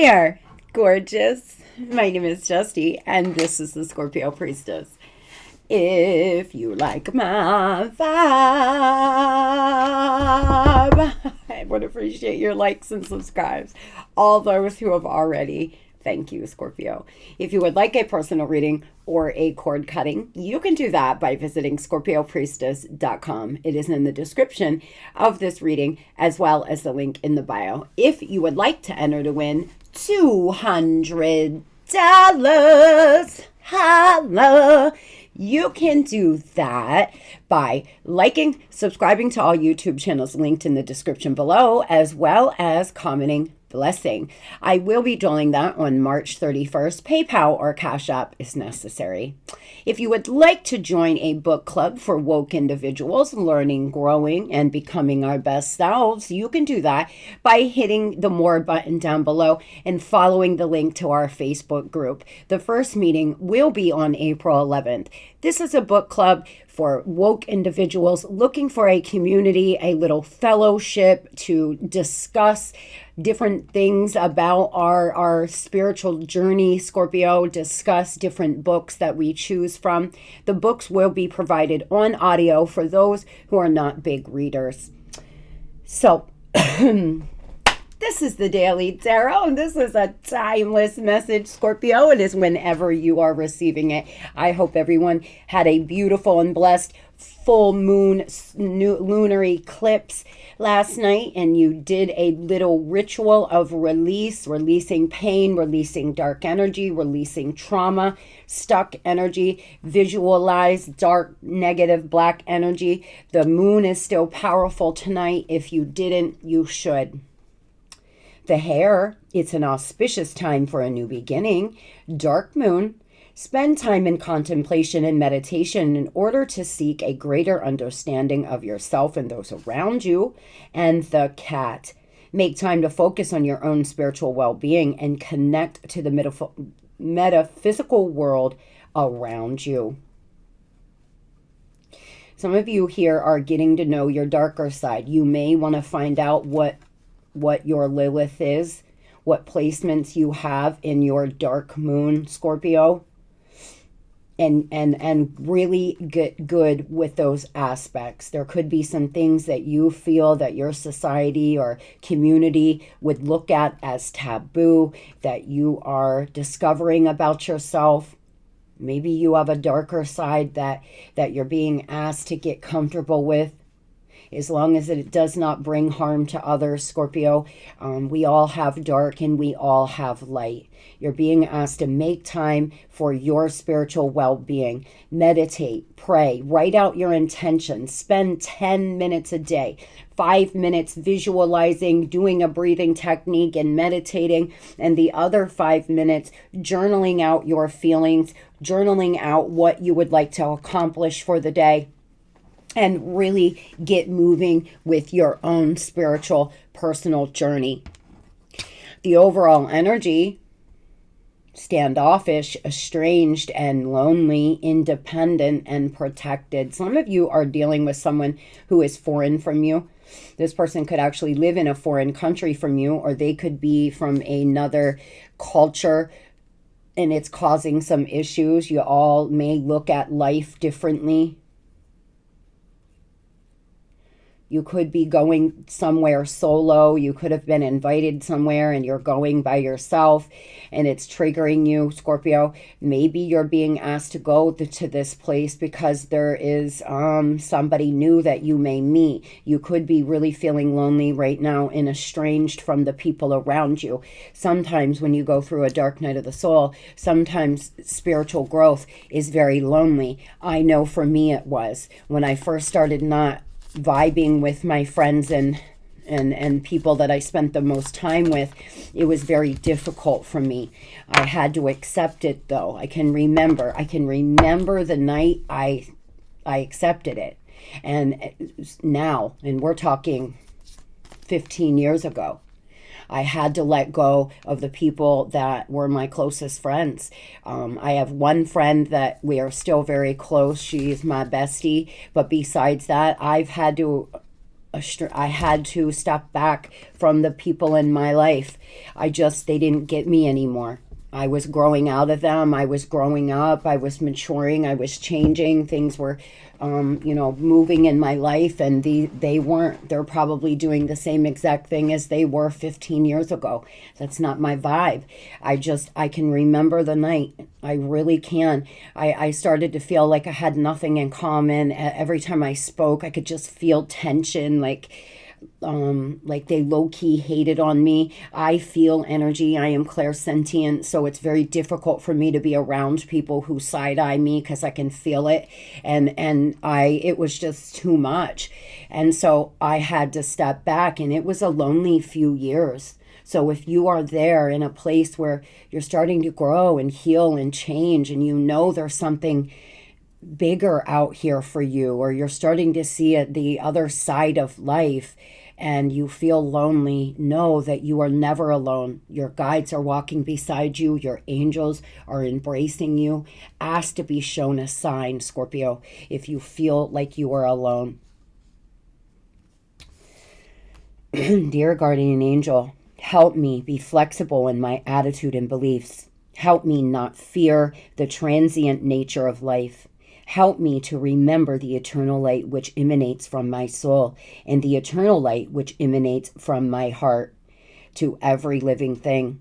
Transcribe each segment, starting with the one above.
there, gorgeous. My name is Justy, and this is the Scorpio Priestess. If you like my vibe, I would appreciate your likes and subscribes. All those who have already, thank you, Scorpio. If you would like a personal reading or a cord cutting, you can do that by visiting Scorpiopriestess.com. It is in the description of this reading, as well as the link in the bio. If you would like to enter to win $200, holla! You can do that by liking, subscribing to all YouTube channels linked in the description below, as well as commenting blessing. I will be doing that on March 31st. PayPal or Cash App is necessary. If you would like to join a book club for woke individuals learning, growing, and becoming our best selves, you can do that by hitting the More button down below and following the link to our Facebook group. The first meeting will be on April 11th. This is a book club for woke individuals looking for a community, a little fellowship to discuss different things about our spiritual journey, Scorpio, discuss different books that we choose from. The books will be provided on audio for those who are not big readers. So, this is the Daily Tarot, and this is a timeless message, Scorpio. It is whenever you are receiving it. I hope everyone had a beautiful and blessed full moon lunar eclipse last night, and you did a little ritual of releasing pain, releasing dark energy, releasing trauma, stuck energy, visualize dark, negative, black energy. The moon is still powerful tonight. If you didn't, you should. The hair, it's an auspicious time for a new beginning. Dark moon. Spend time in contemplation and meditation in order to seek a greater understanding of yourself and those around you. And the cat. Make time to focus on your own spiritual well-being and connect to the metaphysical world around you. Some of you here are getting to know your darker side. You may want to find out what your Lilith is, what placements you have in your dark moon, Scorpio, and really get good with those aspects. There could be some things that you feel that your society or community would look at as taboo, that you are discovering about yourself. Maybe you have a darker side that you're being asked to get comfortable with. As long as it does not bring harm to others, Scorpio, we all have dark and we all have light. You're being asked to make time for your spiritual well-being. Meditate, pray, write out your intentions. Spend 10 minutes a day, 5 minutes visualizing, doing a breathing technique and meditating, and the other 5 minutes journaling out your feelings, journaling out what you would like to accomplish for the day. And really get moving with your own spiritual personal journey. The overall energy, standoffish, estranged and lonely, independent and protected. Some of you are dealing with someone who is foreign from you. This person could actually live in a foreign country from you, or they could be from another culture, and it's causing some issues. You all may look at life differently. You could be going somewhere solo. You could have been invited somewhere and you're going by yourself and it's triggering you, Scorpio. Maybe you're being asked to go to this place because there is somebody new that you may meet. You could be really feeling lonely right now and estranged from the people around you. Sometimes when you go through a dark night of the soul, sometimes spiritual growth is very lonely. I know for me it was. When I first started not vibing with my friends and people that I spent the most time with, it was very difficult for me. I had to accept it though. I can remember the night I accepted it. And now, and we're talking 15 years ago, I had to let go of the people that were my closest friends. I have one friend that we are still very close. She's my bestie. But besides that, I've had to I had to step back from the people in my life. They didn't get me anymore. I was growing out of them. I was growing up. I was maturing. I was changing. Things were, moving in my life, and they weren't. They're probably doing the same exact thing as they were 15 years ago. That's not my vibe. I can remember the night. I really can. I started to feel like I had nothing in common. Every time I spoke, I could just feel tension, like they low-key hated on me. I feel energy. I am clairsentient, so it's very difficult for me to be around people who side-eye me because I can feel it, and it was just too much. And so I had to step back, and it was a lonely few years. So if you are there in a place where you're starting to grow and heal and change, and there's something bigger out here for you, or you're starting to see the other side of life, and you feel lonely, know that you are never alone. Your guides are walking beside you. Your angels are embracing you. Ask to be shown a sign, Scorpio, if you feel like you are alone. Dear guardian angel, help me be flexible in my attitude and beliefs. Help me not fear the transient nature of life. Help me to remember the eternal light which emanates from my soul and the eternal light which emanates from my heart to every living thing.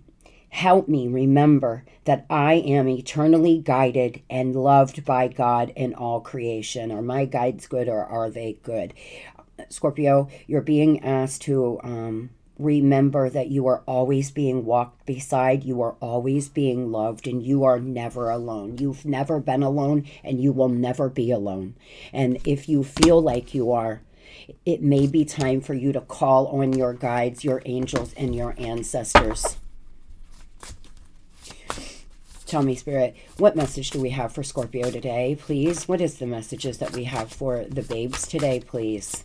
Help me remember that I am eternally guided and loved by God and all creation. Are my guides good, or are they good? Scorpio, you're being asked to remember that you are always being walked beside, you are always being loved, and you are never alone. You've never been alone, and you will never be alone. And if you feel like you are, it may be time for you to call on your guides, your angels, and your ancestors. Tell me, Spirit, what message do we have for Scorpio today, please? What is the messages that we have for the babes today, please?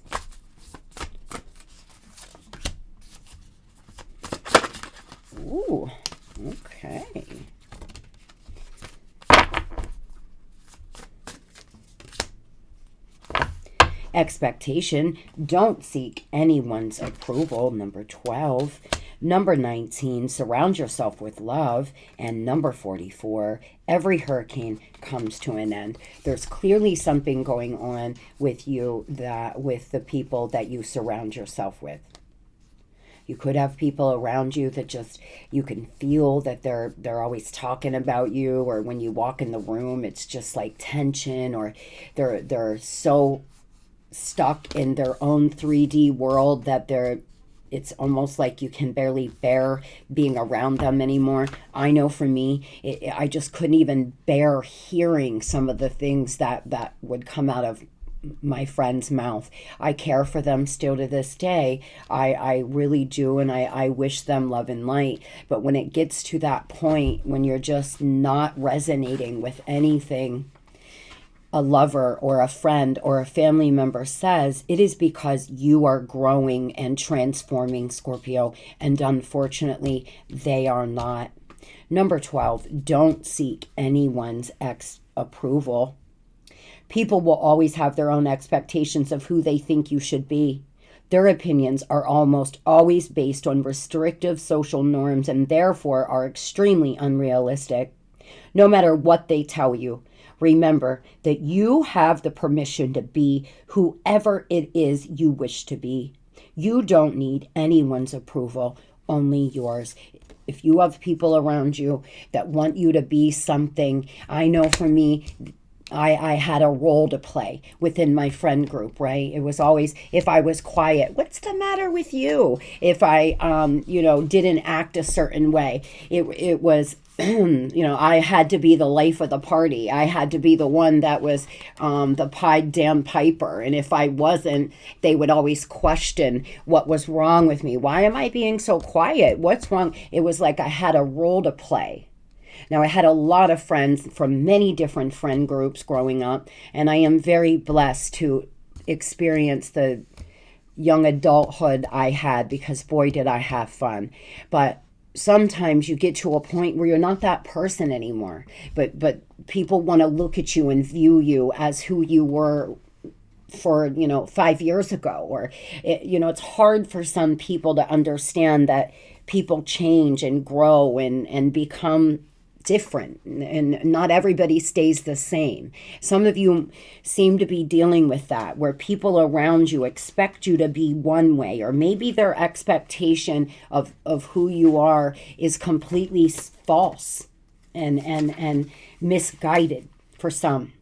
Ooh, okay. Expectation. Don't seek anyone's approval. Number 12. Number 19. Surround yourself with love. And number 44. Every hurricane comes to an end. There's clearly something going on with you, with the people that you surround yourself with. You could have people around you that you can feel that they're always talking about you, or when you walk in the room, it's just like tension, or they're so stuck in their own 3D world that it's almost like you can barely bear being around them anymore. I know for me, I just couldn't even bear hearing some of the things that would come out of my friend's mouth. I care for them still to this day. I really do, and I wish them love and light. But when it gets to that point, when you're just not resonating with anything a lover or a friend or a family member says, it is because you are growing and transforming, Scorpio, and unfortunately, they are not. Number 12, don't seek anyone's approval. People will always have their own expectations of who they think you should be. Their opinions are almost always based on restrictive social norms and therefore are extremely unrealistic. No matter what they tell you, remember that you have the permission to be whoever it is you wish to be. You don't need anyone's approval, only yours. If you have people around you that want you to be something, I know for me, I had a role to play within my friend group, right? It was always, if I was quiet, what's the matter with you? If I, didn't act a certain way, it was, I had to be the life of the party. I had to be the one that was the pied damn piper. And if I wasn't, they would always question what was wrong with me. Why am I being so quiet? What's wrong? It was like I had a role to play. Now, I had a lot of friends from many different friend groups growing up, and I am very blessed to experience the young adulthood I had, because boy, did I have fun. But sometimes you get to a point where you're not that person anymore, but people want to look at you and view you as who you were for 5 years ago. Or it's hard for some people to understand that people change and grow and become different, and not everybody stays the same. Some of you seem to be dealing with that, where people around you expect you to be one way, or maybe their expectation of who you are is completely false and misguided for some.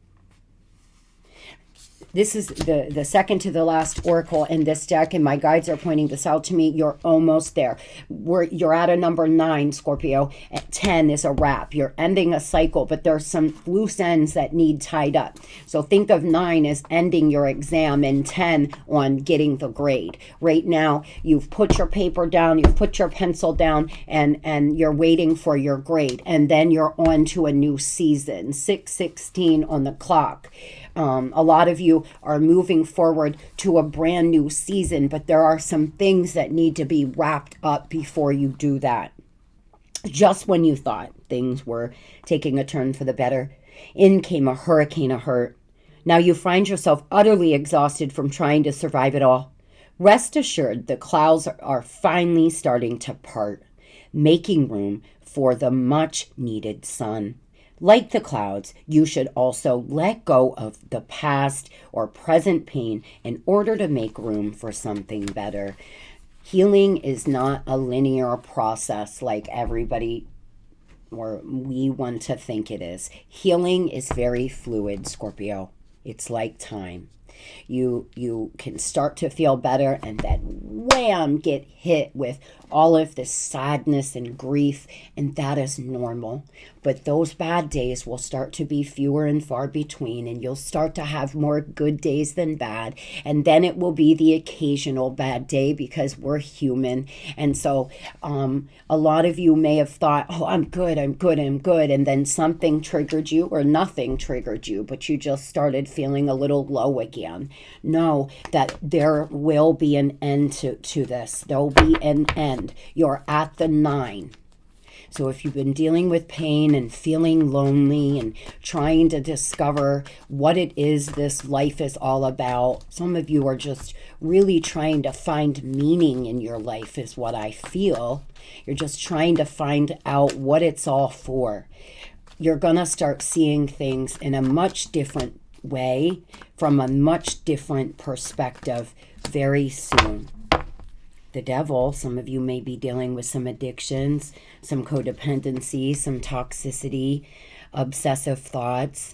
This is the second to the last oracle in this deck, and my guides are pointing this out to me. You're almost there. You're at a number 9, Scorpio. At 10 is a wrap. You're ending a cycle, but there's some loose ends that need tied up. So think of 9 as ending your exam, and 10 on getting the grade. Right now, you've put your paper down, you've put your pencil down, and you're waiting for your grade. And then you're on to a new season. 6:16 on the clock. A lot of you are moving forward to a brand new season, but there are some things that need to be wrapped up before you do that. Just when you thought things were taking a turn for the better, in came a hurricane of hurt. Now you find yourself utterly exhausted from trying to survive it all. Rest assured, the clouds are finally starting to part, making room for the much needed sun. Like the clouds, you should also let go of the past or present pain in order to make room for something better. Healing is not a linear process like everybody or we want to think it is. Healing is very fluid, Scorpio. It's like time. You can start to feel better and then wham, get hit with all of this sadness and grief, and that is normal. But those bad days will start to be fewer and far between, and you'll start to have more good days than bad, and then it will be the occasional bad day because we're human. And so a lot of you may have thought, oh, I'm good, and then something triggered you or nothing triggered you, but you just started feeling a little low again. Know that there will be an end to this. There'll be an end. You're at the 9. So if you've been dealing with pain and feeling lonely and trying to discover what it is this life is all about, some of you are just really trying to find meaning in your life is what I feel. You're just trying to find out what it's all for. You're going to start seeing things in a much different way, from a much different perspective very soon. The devil, some of you may be dealing with some addictions, some codependency, some toxicity, obsessive thoughts,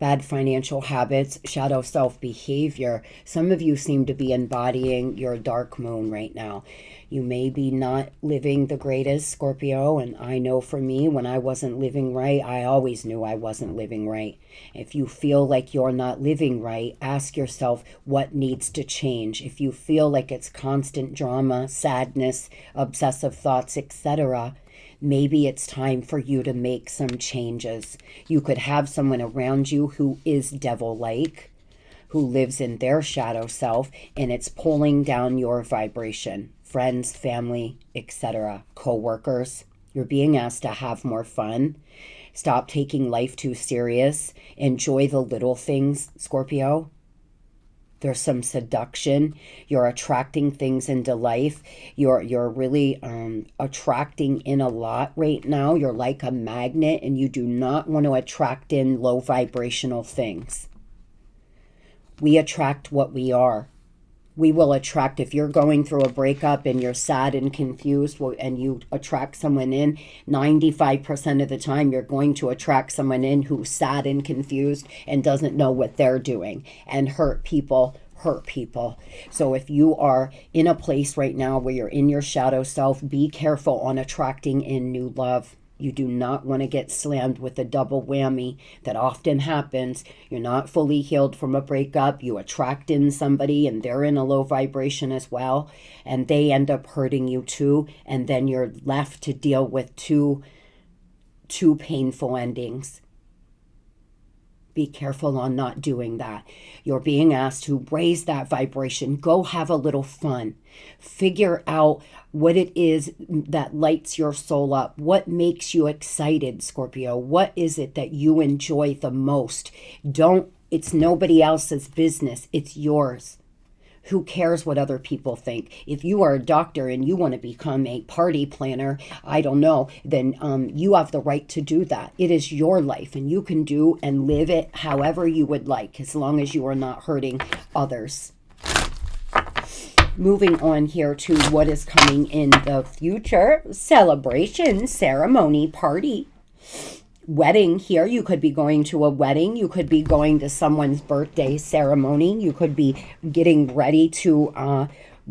bad financial habits, shadow self behavior. Some of you seem to be embodying your dark moon right now. You may be not living the greatest, Scorpio, and I know for me, when I wasn't living right, I always knew I wasn't living right. If you feel like you're not living right, ask yourself what needs to change. If you feel like it's constant drama, sadness, obsessive thoughts, etc., maybe it's time for you to make some changes. You could have someone around you who is devil-like, who lives in their shadow self, and it's pulling down your vibration. Friends, family, etc., co-workers. You're being asked to have more fun. Stop taking life too serious. Enjoy the little things, Scorpio. There's some seduction. You're attracting things into life. You're really attracting in a lot right now. You're like a magnet, and you do not want to attract in low vibrational things. We attract what we are. We will attract, if you're going through a breakup and you're sad and confused and you attract someone in, 95% of the time you're going to attract someone in who's sad and confused and doesn't know what they're doing, and hurt people. So if you are in a place right now where you're in your shadow self, be careful on attracting in new love. You do not want to get slammed with a double whammy that often happens. You're not fully healed from a breakup. You attract in somebody and they're in a low vibration as well, and they end up hurting you too, and then you're left to deal with two painful endings. Be careful on not doing that. You're being asked to raise that vibration. Go have a little fun. Figure out what it is that lights your soul up. What makes you excited, Scorpio? What is it that you enjoy the most? Don't It's nobody else's business. It's yours. Who cares what other people think? If you are a doctor and you want to become a party planner, I don't know, then you have the right to do that. It is your life, and you can do and live it however you would like, as long as you are not hurting others. Moving on here to what is coming in the future. Celebration, ceremony, party. Wedding here. You could be going to a wedding. You could be going to someone's birthday ceremony. You could be getting ready to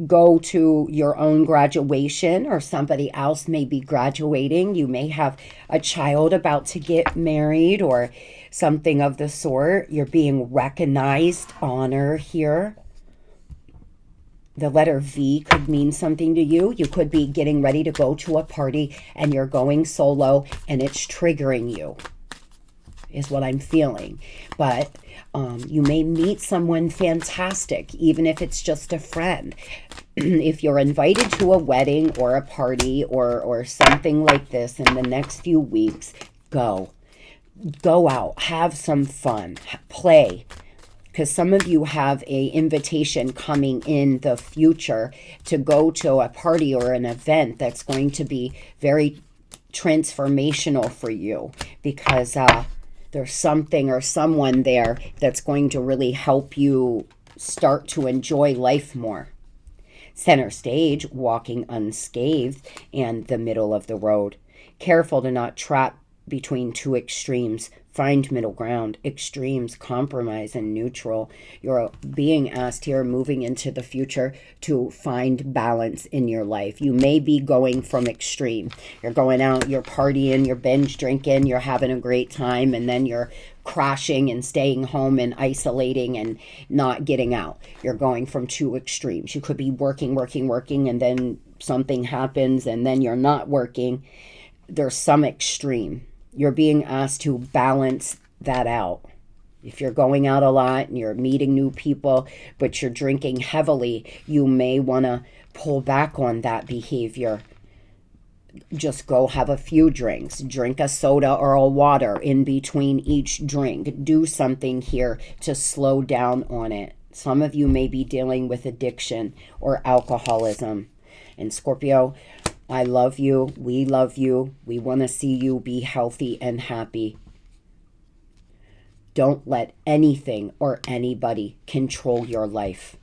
go to your own graduation, or somebody else may be graduating. You may have a child about to get married or something of the sort. You're being recognized, honor here. The letter V could mean something to you. You could be getting ready to go to a party and you're going solo and it's triggering you, is what I'm feeling. But you may meet someone fantastic, even if it's just a friend. If you're invited to a wedding or a party or something like this in the next few weeks, go. Go out, have some fun, play. Because some of you have a invitation coming in the future to go to a party or an event that's going to be very transformational for you, because there's something or someone there that's going to really help you start to enjoy life more. Center stage, walking unscathed, and the middle of the road. Careful to not trap between two extremes. Find middle ground. Extremes, compromise, and neutral. You're being asked here, moving into the future, to find balance in your life. You may be going from extreme. You're going out, you're partying, you're binge drinking, you're having a great time, and then you're crashing and staying home and isolating and not getting out. You're going from two extremes. You could be working, and then something happens, and then you're not working. There's some extreme. You're being asked to balance that out. If you're going out a lot and you're meeting new people, but you're drinking heavily, you may want to pull back on that behavior. Just go have a few drinks. Drink a soda or a water in between each drink. Do something here to slow down on it. Some of you may be dealing with addiction or alcoholism. And Scorpio, I love you. We love you. We want to see you be healthy and happy. Don't let anything or anybody control your life.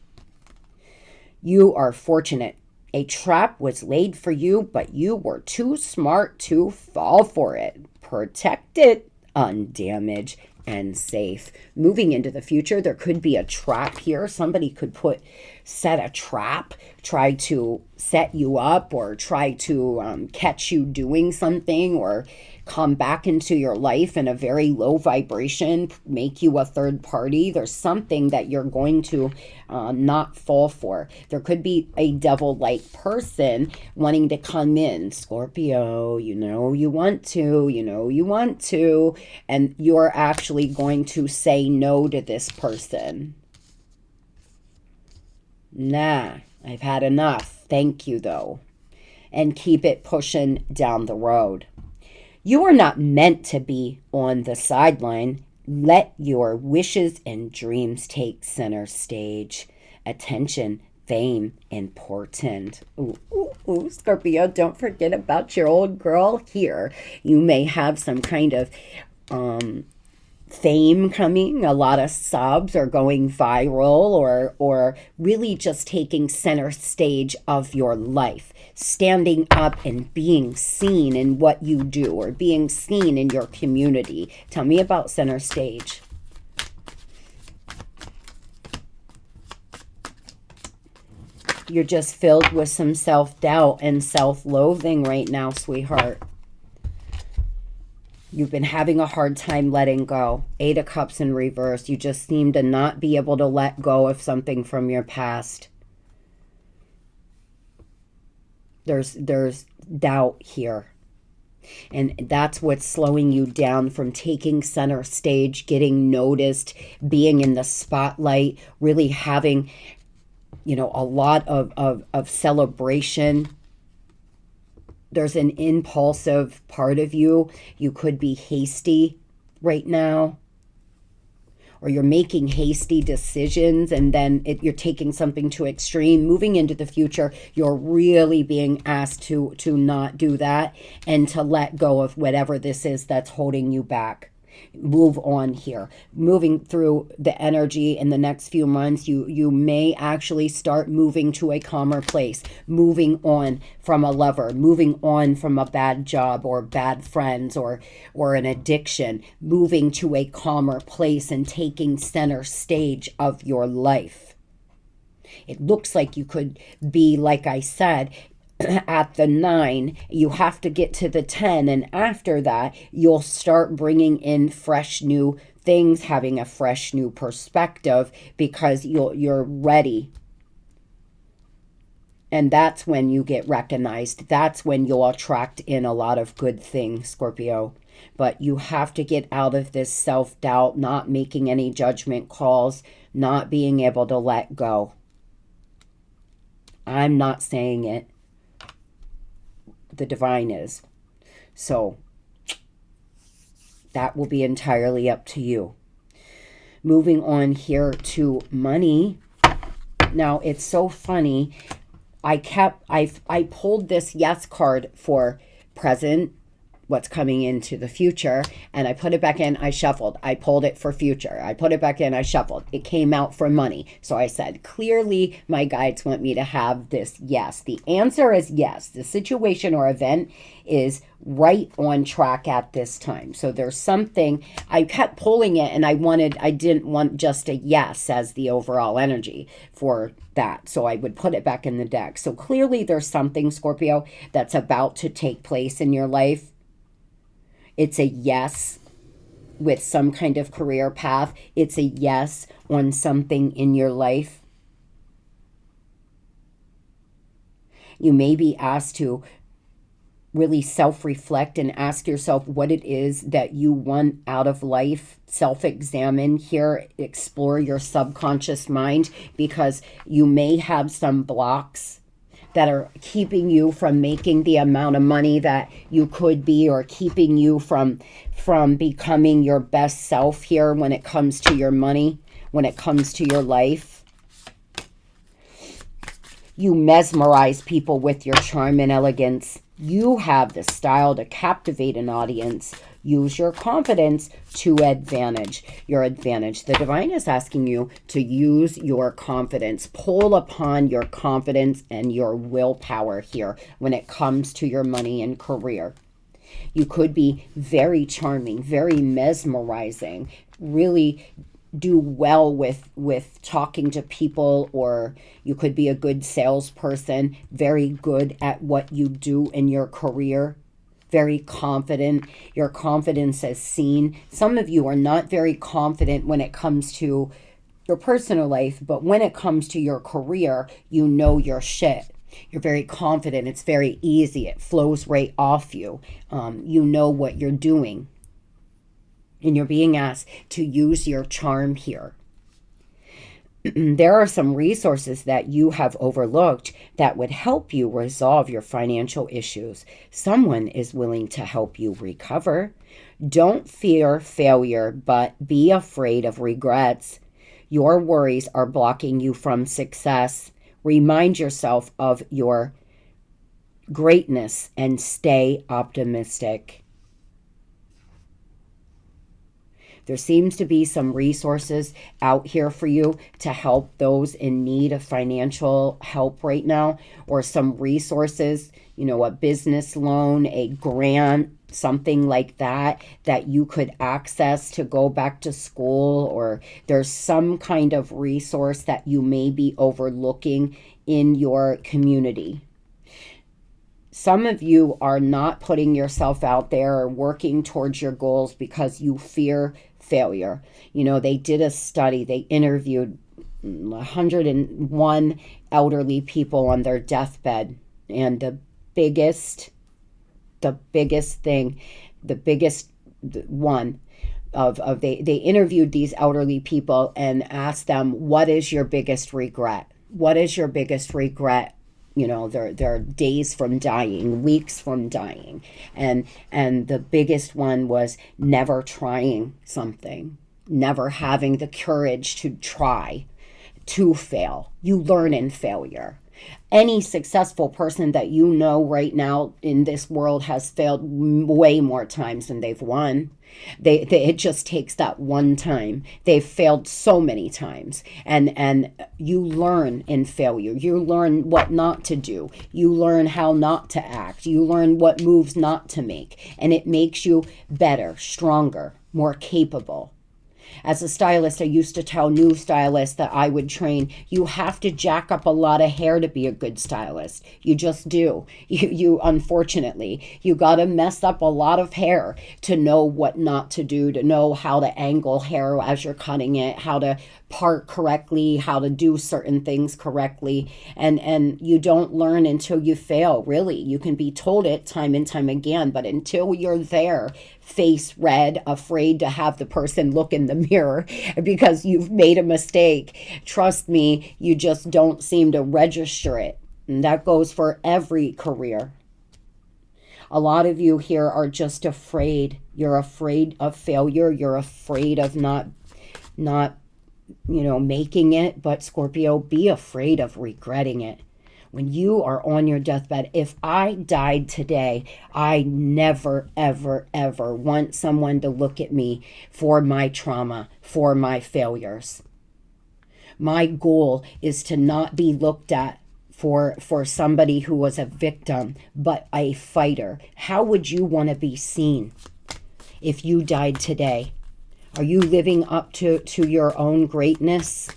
You are fortunate. A trap was laid for you, but you were too smart to fall for it. Protected, undamaged, and safe. Moving into the future, there could be a trap here. Somebody could set a trap, try to set you up, or try to catch you doing something, or come back into your life in a very low vibration, make you a third party. There's something that you're going to not fall for. There could be a devil-like person wanting to come in. Scorpio, you know you want to, and you're actually going to say no to this person. Nah, I've had enough. Thank you, though. And keep it pushing down the road. You are not meant to be on the sideline. Let your wishes and dreams take center stage. Attention, fame, important. Ooh, Scorpio, don't forget about your old girl here. You may have some kind of fame coming. A lot of subs are going viral, or really just taking center stage of your life. Standing up and being seen in what you do, or being seen in your community. Tell me about center stage. You're just filled with some self-doubt and self-loathing right now, sweetheart. You've been having a hard time letting go. 8 of Cups in reverse. You just seem to not be able to let go of something from your past. There's doubt here. And that's what's slowing you down from taking center stage, getting noticed, being in the spotlight, really having, a lot of celebration. There's an impulsive part of you. You could be hasty right now. or you're making hasty decisions, and then you're taking something to extreme. Moving into the future, you're really being asked to not do that and to let go of whatever this is that's holding you back. Move on here. Moving through the energy in the next few months, you may actually start moving to a calmer place, moving on from a lover, moving on from a bad job or bad friends or an addiction, moving to a calmer place and taking center stage of your life. It looks like you could be, like I said, at the 9, you have to get to the 10, and after that you'll start bringing in fresh new things, having a fresh new perspective, because you're ready. And that's when you get recognized. That's when you'll attract in a lot of good things, Scorpio. But you have to get out of this self-doubt, not making any judgment calls, not being able to let go. I'm not saying it. The divine is. So that will be entirely up to you. Moving on here to money. Now it's so funny. I pulled this yes card for present, what's coming into the future, and I put it back in. I shuffled. I pulled it for future. I put it back in. I shuffled. It came out for money. So I said, clearly my guides want me to have this yes. The answer is yes. The situation or event is right on track at this time. So there's something, I kept pulling it, and I didn't want just a yes as the overall energy for that. So I would put it back in the deck. So clearly there's something, Scorpio, that's about to take place in your life. It's a yes with some kind of career path. It's a yes on something in your life. You may be asked to really self-reflect and ask yourself what it is that you want out of life. Self-examine here, explore your subconscious mind, because you may have some blocks that are keeping you from making the amount of money that you could be, or keeping you from becoming your best self here when it comes to your money, when it comes to your life. You mesmerize people with your charm and elegance. You have the style to captivate an audience. Use your confidence to your advantage. The divine is asking you to use your confidence. Pull upon your confidence and your willpower here when it comes to your money and career. You could be very charming, very mesmerizing, really do well with talking to people, or you could be a good salesperson, very good at what you do in your career. Very confident. Your confidence is seen. Some of you are not very confident when it comes to your personal life, but when it comes to your career, you know your shit. You're very confident. It's very easy. It flows right off you. You know what you're doing. And you're being asked to use your charm here. There are some resources that you have overlooked that would help you resolve your financial issues. Someone is willing to help you recover. Don't fear failure, but be afraid of regrets. Your worries are blocking you from success. Remind yourself of your greatness and stay optimistic. There seems to be some resources out here for you to help those in need of financial help right now, or some resources, a business loan, a grant, something like that you could access to go back to school, or there's some kind of resource that you may be overlooking in your community. Some of you are not putting yourself out there or working towards your goals because you fear failure. They did a study. They interviewed 101 elderly people on their deathbed. And the biggest one of they interviewed these elderly people and asked them, what is your biggest regret? What is your biggest regret? They're days from dying, weeks from dying. And the biggest one was never trying something. never having the courage to try, to fail. You learn in failure. Any successful person that you know right now in this world has failed way more times than they've won. It just takes that one time. They've failed so many times, and you learn in failure. You learn what not to do. You learn how not to act. You learn what moves not to make, and it makes you better, stronger, more capable. As a stylist, I used to tell new stylists that I would train, you have to jack up a lot of hair to be a good stylist. You just do. You unfortunately, you got to mess up a lot of hair to know what not to do, to know how to angle hair as you're cutting it, how to part correctly, how to do certain things correctly. And you don't learn until you fail, really. You can be told it time and time again, but until you're there, face red, afraid to have the person look in the mirror because you've made a mistake, trust me, you just don't seem to register it. And that goes for every career. A lot of you here are just afraid. You're afraid of failure. You're afraid of not making it. But Scorpio, be afraid of regretting it. When you are on your deathbed, if I died today, I never, ever, ever want someone to look at me for my trauma, for my failures. My goal is to not be looked at for somebody who was a victim, but a fighter. How would you want to be seen if you died today? Are you living up to your own greatness?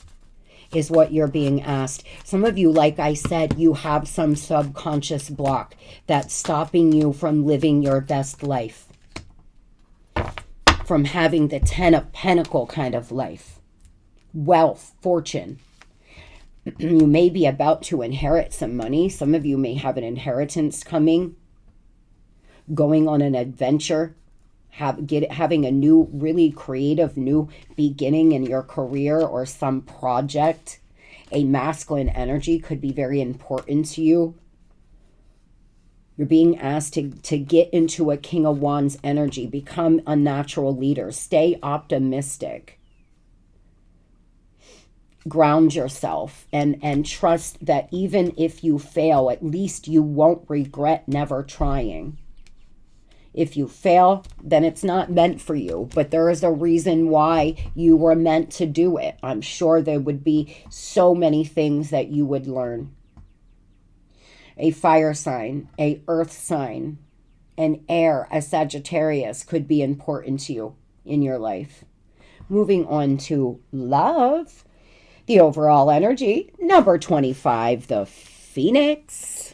Is what you're being asked. Some of you, like I said, you have some subconscious block that's stopping you from living your best life, from having the 10 of Pentacles kind of life, wealth, fortune. You may be about to inherit some money. Some of you may have an inheritance coming, going on an adventure, having a new, really creative new beginning in your career or some project. A masculine energy could be very important to you. You're being asked to get into a King of Wands energy, become a natural leader, stay optimistic, ground yourself, and trust that even if you fail, at least you won't regret never trying. If you fail, then it's not meant for you, but there is a reason why you were meant to do it. I'm sure there would be so many things that you would learn. A fire sign, a earth sign, an air, a Sagittarius could be important to you in your life. Moving on to love, the overall energy, number 25, the Phoenix.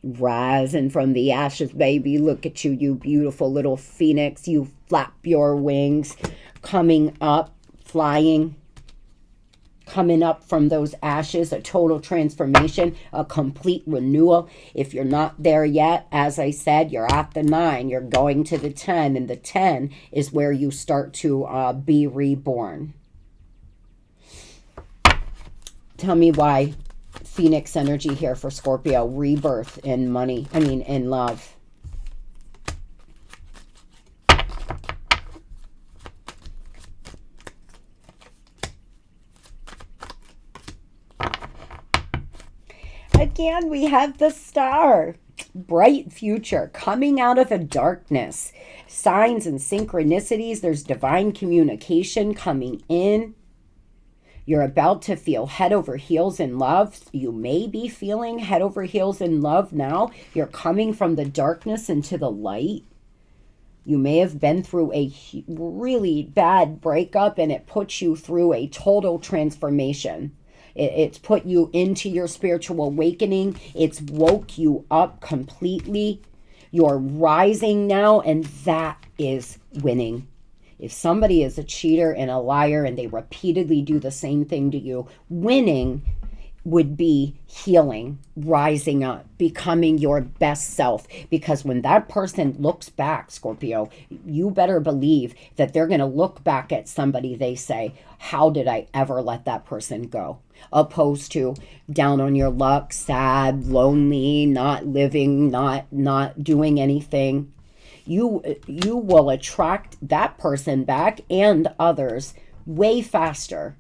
Rising from the ashes, baby. Look at you, you beautiful little phoenix. You flap your wings, coming up, flying, coming up from those ashes, a total transformation, a complete renewal. If you're not there yet, as I said, you're at the 9, you're going to the 10, and the 10 is where you start to be reborn. Tell me why Phoenix energy here for Scorpio, rebirth in money, in love. Again, we have the star. Bright future, coming out of the darkness. Signs and synchronicities, there's divine communication coming in. You're about to feel head over heels in love. You may be feeling head over heels in love now. You're coming from the darkness into the light. You may have been through a really bad breakup and it puts you through a total transformation. It's put you into your spiritual awakening. It's woke you up completely. You're rising now, and that is winning. If somebody is a cheater and a liar and they repeatedly do the same thing to you, winning would be healing, rising up, becoming your best self. Because when that person looks back, Scorpio, you better believe that they're going to look back at somebody they say, how did I ever let that person go? Opposed to down on your luck, sad, lonely, not living, not doing anything. You will attract that person back and others way faster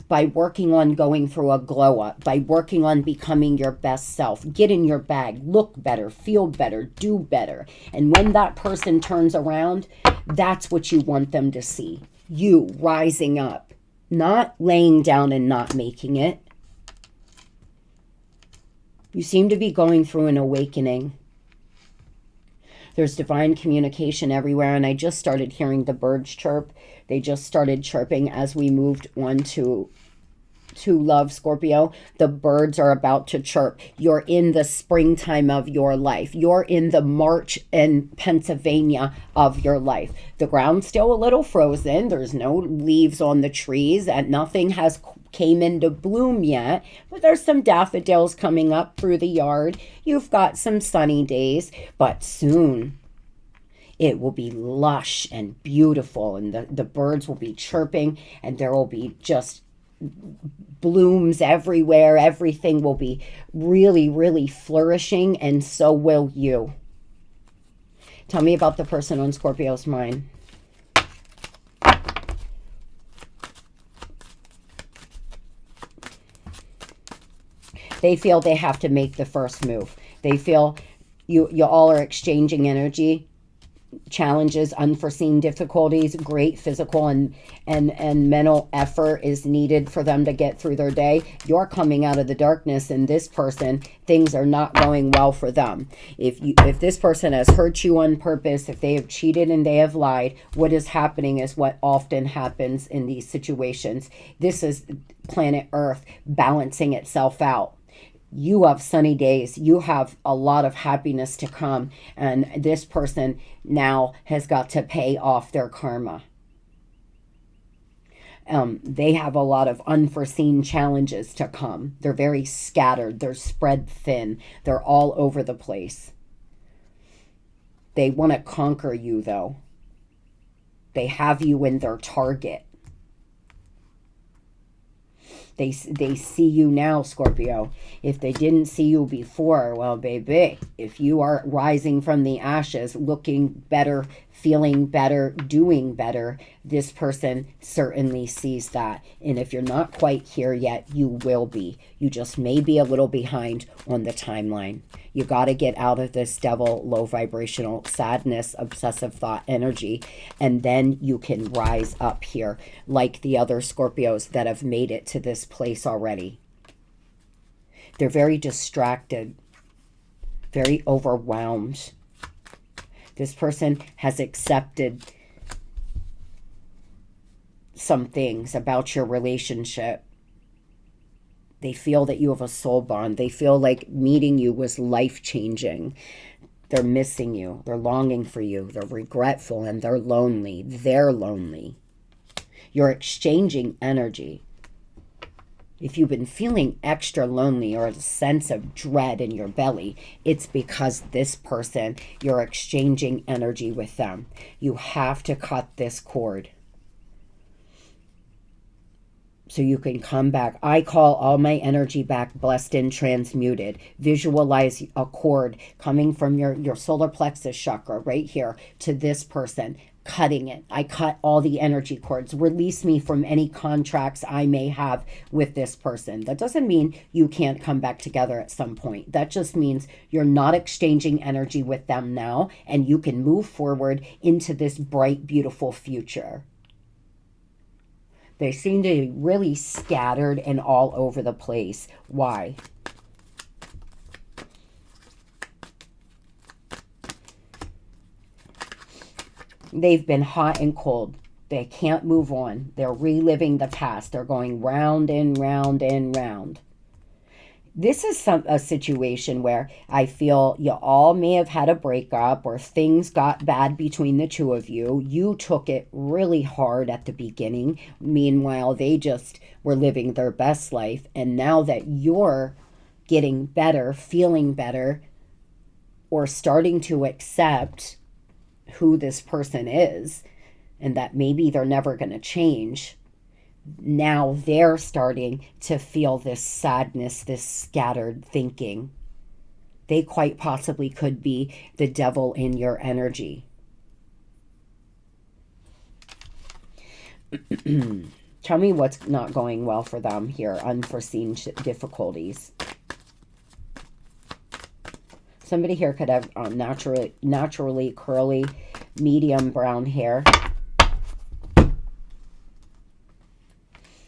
by working on going through a glow up, by working on becoming your best self. Get in your bag, look better, feel better, do better. And when that person turns around, that's what you want them to see. You rising up, not laying down and not making it. You seem to be going through an awakening. There's divine communication everywhere, and I just started hearing the birds chirp. They just started chirping as we moved on to love, Scorpio. The birds are about to chirp. You're in the springtime of your life. You're in the March in Pennsylvania of your life. The ground's still a little frozen. There's no leaves on the trees, and nothing has came into bloom yet, but there's some daffodils coming up through the yard. You've got some sunny days, but soon it will be lush and beautiful, and the birds will be chirping, and there will be just blooms everywhere. Everything will be really, really flourishing, and so will you. Tell me about the person on Scorpio's mind. They feel they have to make the first move. They feel you all are exchanging energy. Challenges, unforeseen difficulties, great physical and mental effort is needed for them to get through their day. You're coming out of the darkness, and this person, things are not going well for them. If this person has hurt you on purpose, if they have cheated and they have lied, what is happening is what often happens in these situations. This is planet Earth balancing itself out. You have sunny days. You have a lot of happiness to come. And this person now has got to pay off their karma. They have a lot of unforeseen challenges to come. They're very scattered. They're spread thin. They're all over the place. They want to conquer you, though. They have you in their target. They see you now, Scorpio. If they didn't see you before, well, baby, if you are rising from the ashes, looking better, feeling better, doing better, this person certainly sees that. And if you're not quite here yet, you will be. You just may be a little behind on the timeline. You got to get out of this devil, low vibrational sadness, obsessive thought energy, and then you can rise up here like the other Scorpios that have made it to this place already. They're very distracted, very overwhelmed. This person has accepted some things about your relationship. They feel that you have a soul bond. They feel like meeting you was life-changing. They're missing you. They're longing for you. They're regretful, and they're lonely. They're lonely. You're exchanging energy. If you've been feeling extra lonely or a sense of dread in your belly, it's because this person, you're exchanging energy with them. You have to cut this cord so you can come back. I call all my energy back, blessed and transmuted. Visualize a cord coming from your solar plexus chakra right here to this person, cutting it. I cut all the energy cords. Release me from any contracts I may have with this person. That doesn't mean you can't come back together at some point. That just means you're not exchanging energy with them now, and you can move forward into this bright, beautiful future. They seem to be really scattered and all over the place. Why? They've been hot and cold. They can't move on. They're reliving the past. They're going round and round and round. This is a situation where I feel you all may have had a breakup or things got bad between the two of you. You took it really hard at the beginning. Meanwhile, they just were living their best life. And now that you're getting better, feeling better, or starting to accept who this person is, and that maybe they're never going to change, now they're starting to feel this sadness, this scattered thinking. They quite possibly could be the devil in your energy. Tell me what's not going well for them here. Unforeseen difficulties. Somebody here could have naturally curly, medium brown hair.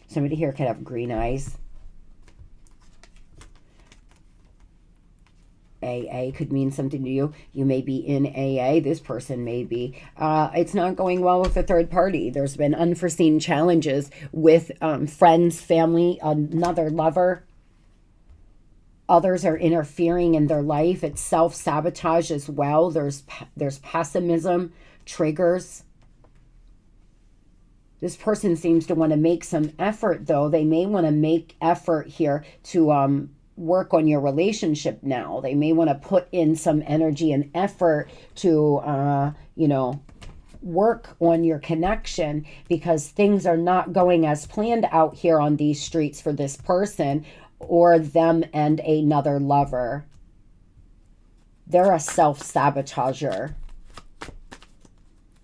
Somebody here could have green eyes. AA could mean something to you. You may be in AA. This person may be. It's not going well with a third party. There's been unforeseen challenges with friends, family, another lover. Others are interfering in their life. It's self-sabotage as well. There's pessimism, triggers. This person seems to want to make some effort, though. They may want to make effort here to work on your relationship now. They may want to put in some energy and effort to, you know, work on your connection, because things are not going as planned out here on these streets for this person or them and another lover. They're a self-sabotager.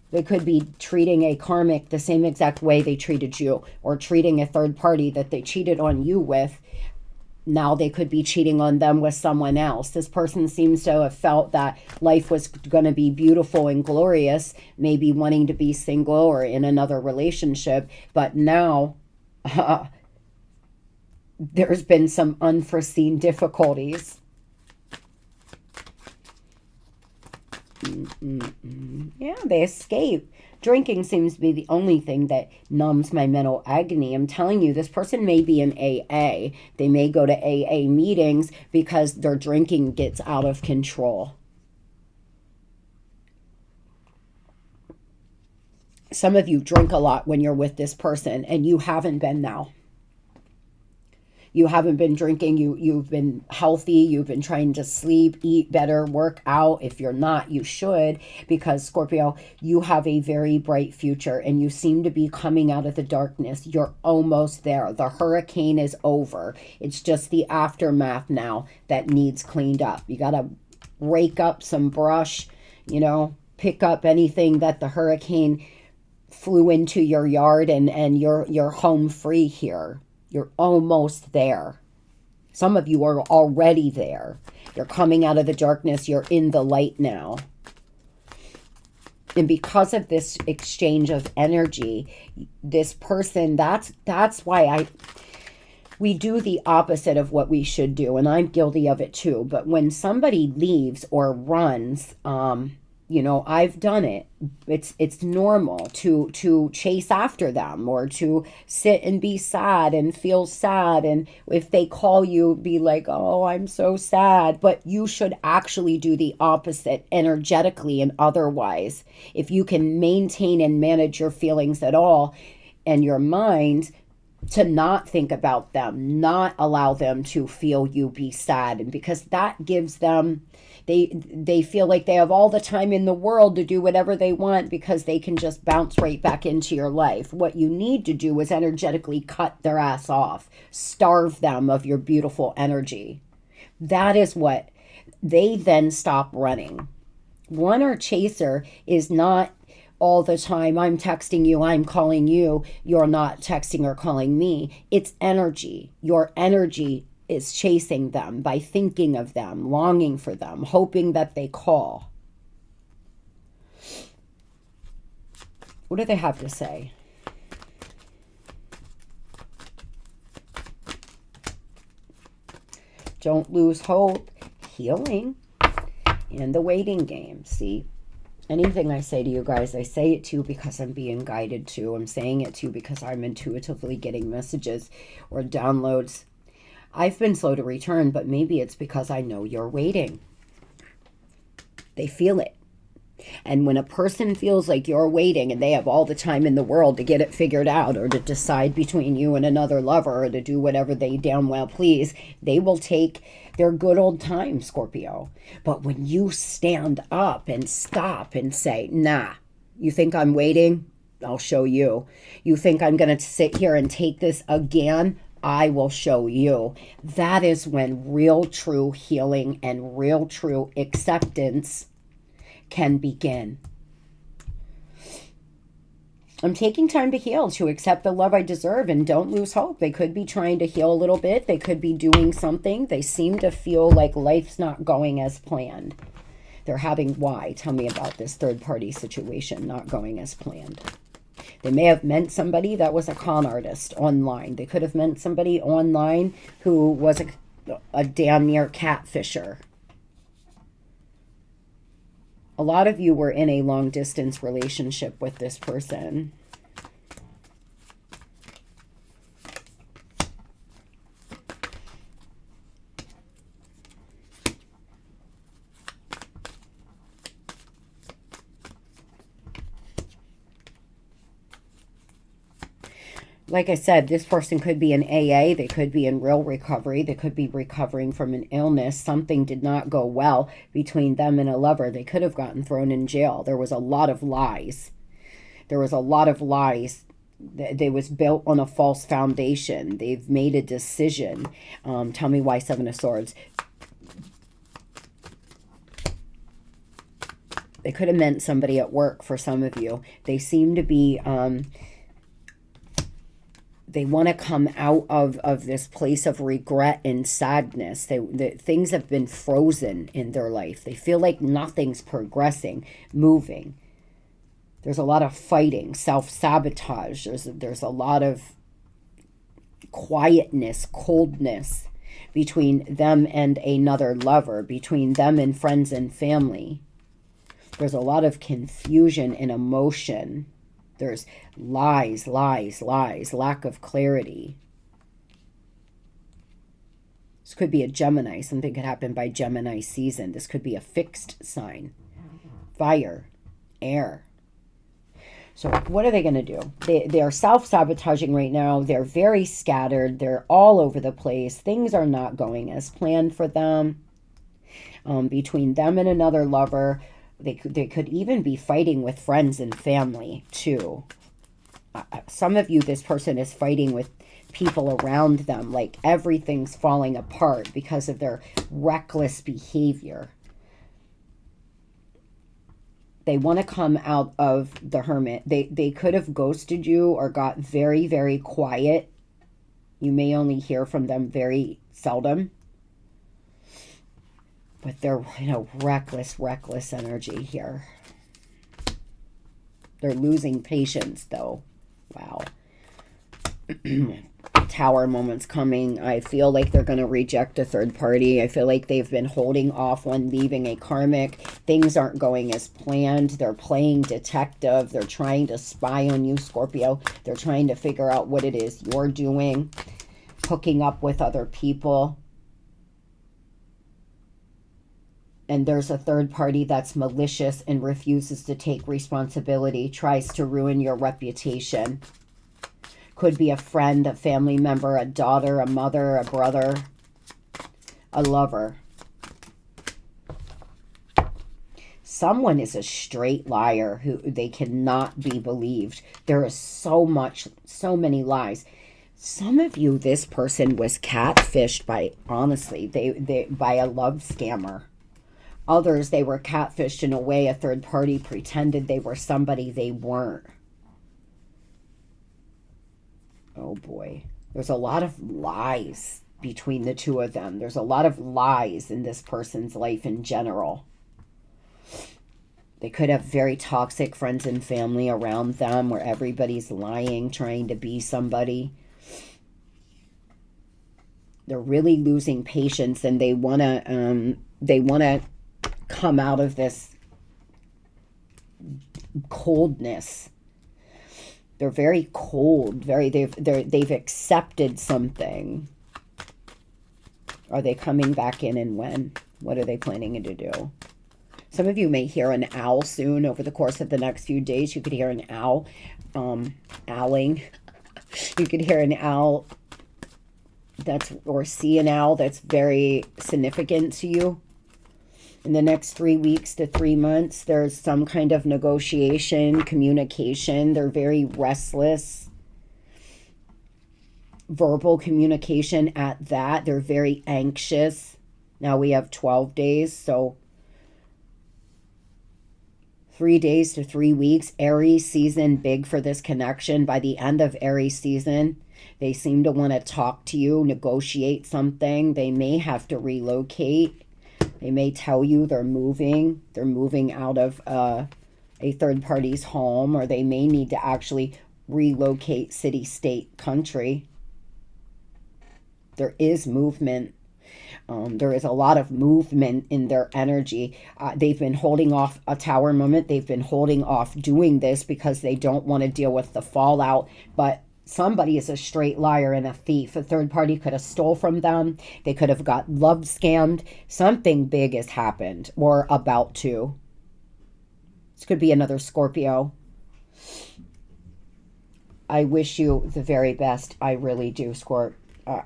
They could be treating a karmic the same exact way they treated you, or treating a third party that they cheated on you with. Now they could be cheating on them with someone else. This person seems to have felt that life was going to be beautiful and glorious, maybe wanting to be single or in another relationship. But now there's been some unforeseen difficulties. Yeah, they escape. Drinking seems to be the only thing that numbs my mental agony. I'm telling you, this person may be in AA. They may go to AA meetings because their drinking gets out of control. Some of you drink a lot when you're with this person, and you haven't been now. You haven't been drinking. You've been healthy. You've been trying to sleep, eat better, work out. If you're not, you should, because Scorpio, you have a very bright future and you seem to be coming out of the darkness. You're almost there. The hurricane is over. It's just the aftermath now that needs cleaned up. You got to rake up some brush, you know, pick up anything that the hurricane flew into your yard, and you're home free here. You're almost there. Some of you are already there. You're coming out of the darkness. You're in the light now. And because of this exchange of energy, this person, that's why we do the opposite of what we should do. And I'm guilty of it too. But when somebody leaves or runs, you know, I've done it. It's normal to chase after them, or to sit and be sad and feel sad. And if they call you, be like, oh, I'm so sad. But you should actually do the opposite energetically and otherwise. If you can maintain and manage your feelings at all and your mind, to not think about them, not allow them to feel you be sad. And because that gives them, they feel like they have all the time in the world to do whatever they want, because they can just bounce right back into your life. What you need to do is energetically cut their ass off, starve them of your beautiful energy. That is what they then stop running. Runner chaser is not all the time, I'm texting you, I'm calling you, you're not texting or calling me. It's energy. Your energy is chasing them by thinking of them, longing for them, hoping that they call. What do they have to say? Don't lose hope, healing, and the waiting game. See? Anything I say to you guys, I say it to you because I'm being guided to. I'm saying it to you because I'm intuitively getting messages or downloads. I've been slow to return, but maybe it's because I know you're waiting. They feel it. And when a person feels like you're waiting and they have all the time in the world to get it figured out, or to decide between you and another lover, or to do whatever they damn well please, they will take their good old time, Scorpio. But when you stand up and stop and say, nah, you think I'm waiting? I'll show you. You think I'm going to sit here and take this again? I will show you. That is when real true healing and real true acceptance can begin. I'm taking time to heal, to accept the love I deserve, and don't lose hope. They could be trying to heal a little bit. They could be doing something. They seem to feel like life's not going as planned. They're having, why? Tell me about this third party situation not going as planned. They may have met somebody that was a con artist online. They could have met somebody online who was a damn near catfisher. A lot of you were in a long distance relationship with this person. Like I said, this person could be in AA. They could be in real recovery. They could be recovering from an illness. Something did not go well between them and a lover. They could have gotten thrown in jail. There was a lot of lies. There was a lot of lies. They was built on a false foundation. They've made a decision. Tell me why, Seven of Swords. They could have meant somebody at work for some of you. They seem to be... they want to come out of this place of regret and sadness. Things have been frozen in their life. They feel like nothing's progressing, moving. There's a lot of fighting, self-sabotage. There's a lot of quietness, coldness between them and another lover, between them and friends and family. There's a lot of confusion and emotion. There's lies, lies, lies, lack of clarity. This could be a Gemini. Something could happen by Gemini season. This could be a fixed sign. Fire, air. So what are they going to do? They are self-sabotaging right now. They're very scattered. They're all over the place. Things are not going as planned for them. Between them and another lover, they could even be fighting with friends and family too. Some of you, this person is fighting with people around them, like everything's falling apart because of their reckless behavior. They want to come out of the hermit. They could have ghosted you or got very, very quiet. You may only hear from them very seldom. But they're, reckless energy here. They're losing patience, though. Wow. Tower moments coming. I feel like they're going to reject a third party. I feel like they've been holding off on leaving a karmic. Things aren't going as planned. They're playing detective. They're trying to spy on you, Scorpio. They're trying to figure out what it is you're doing. Hooking up with other people. And there's a third party that's malicious and refuses to take responsibility, tries to ruin your reputation. Could be a friend, a family member, a daughter, a mother, a brother, a lover. Someone is a straight liar who they cannot be believed. There is so many lies. Some of you, this person was catfished by, honestly, by a love scammer. Others, they were catfished in a way a third party pretended they were somebody they weren't. Oh boy. There's a lot of lies between the two of them. There's a lot of lies in this person's life in general. They could have very toxic friends and family around them where everybody's lying, trying to be somebody. They're really losing patience and they want to come out of this coldness. They're very cold. They've accepted something. Are they coming back in, and when? What are they planning to do? Some of you may hear an owl soon. Over the course of the next few days, you could hear an owl owling. You could hear an owl or see an owl that's very significant to you. In the next 3 weeks to 3 months, there's some kind of negotiation, communication. They're very restless. verbal communication at that. They're very anxious. Now we have 12 days, so 3 days to 3 weeks. Aries season, big for this connection. By the end of Aries season, they seem to want to talk to you, negotiate something. They may have to relocate. They may tell you they're moving. They're moving out of a third party's home, or they may need to actually relocate city, state, country. There is movement. There is a lot of movement in their energy. They've been holding off a tower moment. They've been holding off doing this because they don't want to deal with the fallout. But somebody is a straight liar and a thief. A third party could have stole from them. They could have got love scammed. Something big has happened or about to. This could be another Scorpio. I wish you the very best. I really do, Scorp.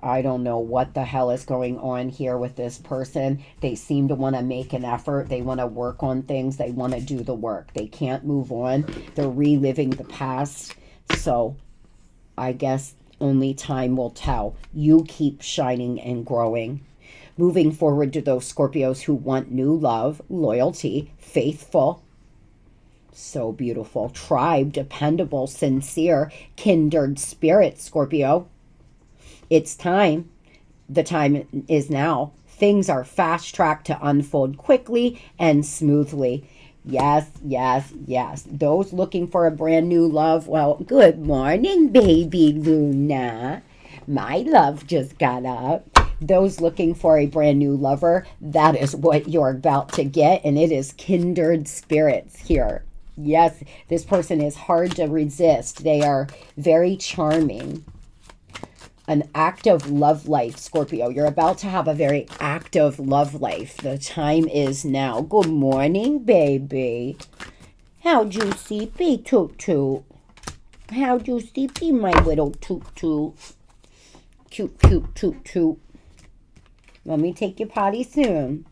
I don't know what the hell is going on here with this person. They seem to want to make an effort. They want to work on things. They want to do the work. They can't move on. They're reliving the past. So I guess only time will tell. You keep shining and growing. Moving forward to those Scorpios who want new love, loyalty, faithful. So beautiful. Tribe, dependable, sincere, kindred spirits, Scorpio. It's time. The time is now. Things are fast-tracked to unfold quickly and smoothly. Yes, yes, yes. Those looking for a brand new love, well, good morning, baby Luna. My love just got up. Those looking for a brand new lover, that is what you're about to get, and it is kindred spirits here. Yes, this person is hard to resist. They are very charming. An active love life, Scorpio. You're about to have a very active love life. The time is now. Good morning, baby. How'd you be, Toot Toot? How'd you be, my little Toot Toot? Cute, cute, Toot Toot. Let me take you potty soon.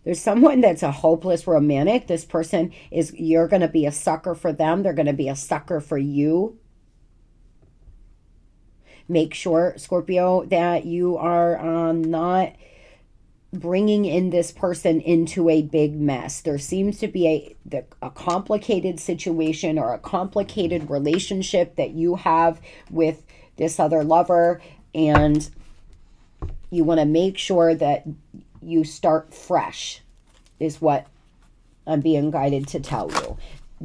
There's someone that's a hopeless romantic. This person is, you're going to be a sucker for them. They're going to be a sucker for you. Make sure, Scorpio, that you are not bringing in this person into a big mess. There seems to be a complicated situation or a complicated relationship that you have with this other lover, and you want to make sure that you start fresh, is what I'm being guided to tell you.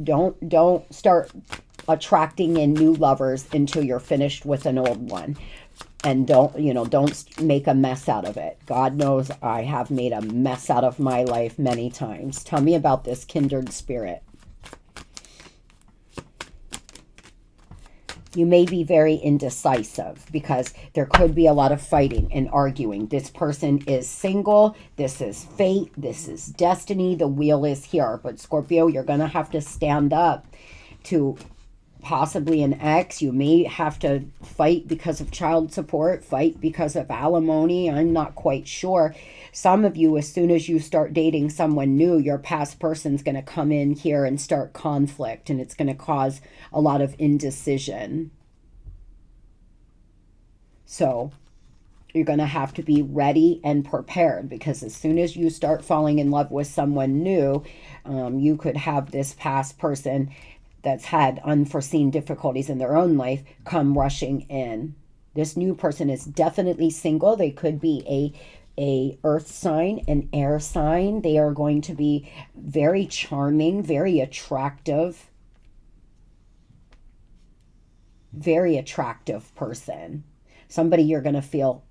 Don't start attracting in new lovers until you're finished with an old one. And don't make a mess out of it. God knows I have made a mess out of my life many times. Tell me about this kindred spirit. You may be very indecisive because there could be a lot of fighting and arguing. This person is single. This is fate. This is destiny. The wheel is here. But Scorpio, you're going to have to stand up to possibly an ex. You may have to fight because of child support, fight because of alimony. I'm not quite sure. Some of you, as soon as you start dating someone new, your past person's going to come in here and start conflict, and it's going to cause a lot of indecision. So you're going to have to be ready and prepared, because as soon as you start falling in love with someone new, you could have this past person that's had unforeseen difficulties in their own life come rushing in. This new person is definitely single. They could be a earth sign, an air sign. They are going to be very charming, very attractive person. Somebody you're going to feel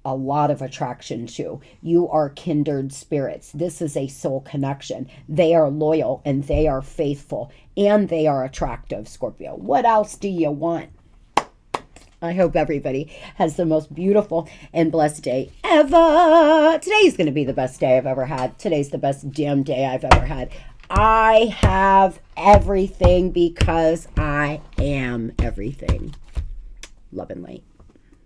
a lot of attraction to. You are kindred spirits. This is a soul connection. They are loyal and they are faithful and they are attractive, Scorpio. What else do you want? I hope everybody has the most beautiful and blessed day ever. Today's going to be the best day I've ever had. Today's the best damn day I've ever had. I have everything because I am everything. Love and light.